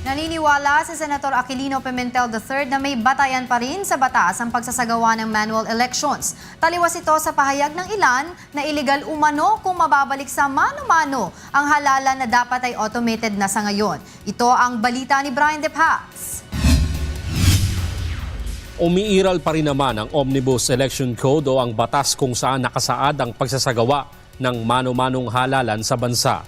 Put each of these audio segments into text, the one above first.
Naniniwala si Senator Aquilino Pimentel III na may batayan pa rin sa batas ang pagsasagawa ng manual elections. Taliwas ito sa pahayag ng ilan na iligal umano kung mababalik sa mano-mano ang halalan na dapat ay automated na sa ngayon. Ito ang balita ni Brian De Paz. Umiiral pa rin naman ang Omnibus Election Code o ang batas kung saan nakasaad ang pagsasagawa ng mano-manong halalan sa bansa.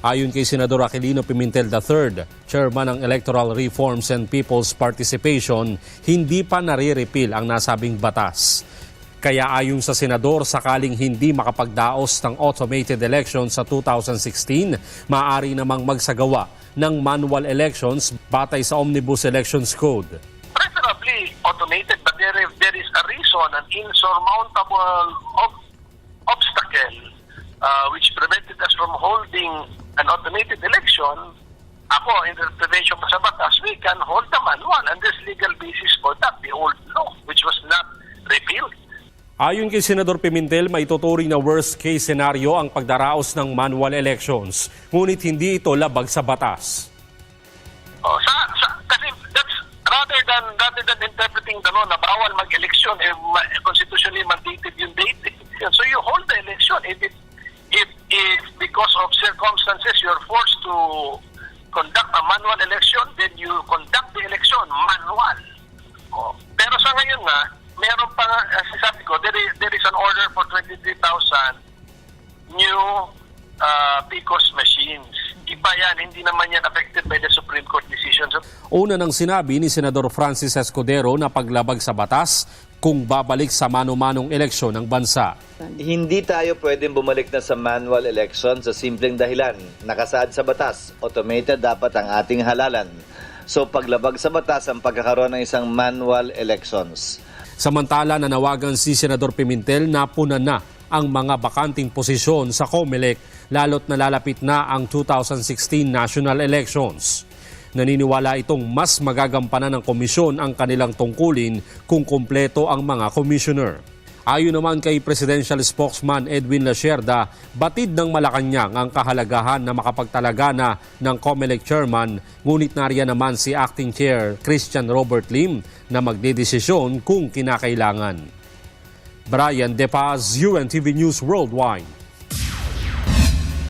Ayon kay Senador Aquilino Pimentel III, Chairman ng Electoral Reforms and People's Participation, hindi pa nare-repeal ang nasabing batas. Kaya ayon sa Senador, sakaling hindi makapagdaos ng automated election sa 2016, maaari namang magsagawa ng manual elections batay sa Omnibus Elections Code. Preferably automated, but there is a reason, an insurmountable obstacle which prevented us from holding an automated election. Ako, in the interpretation sa batas, we can hold the manual and there's legal basis for that, the old law, which was not repealed. Ayon kay Senador Pimentel, maituturing na worst-case scenario ang pagdaraos ng manual elections, ngunit hindi ito labag sa batas. Kasi that's rather than interpreting the law na bawal mag-eleksyon, constitutionally mandated yung date. So you hold the election. If because of circumstances you're forced to conduct a manual election, then you conduct the election manual. Pero sa ngayon nga, meron pa, as sabi ko, there is an order for 23,000 new PCOS machines. Iba yan, hindi naman yan affected by the Supreme Court decision. Una nang sinabi ni Senador Francis Escudero na paglabag sa batas kung babalik sa mano-manong eleksyon ng bansa. Hindi tayo pwedeng bumalik na sa manual election sa simpleng dahilan. Nakasaad sa batas, automated dapat ang ating halalan. So paglabag sa batas ang pagkakaroon ng isang manual elections. Samantala, nanawagan si Senador Pimentel na punan na ang mga bakanting posisyon sa COMELEC lalo't nalalapit na ang 2016 national elections. Naniniwala itong mas magagampanan ng komisyon ang kanilang tungkulin kung kumpleto ang mga commissioner. Ayon naman kay Presidential Spokesman Edwin Lacerda, batid ng Malacanang ang kahalagahan na makapagtalaga na ng COMELEC chairman, ngunit nariyan naman si Acting Chair Christian Robert Lim na magdedesisyon kung kinakailangan. Brian De Paz, UNTV News Worldwide.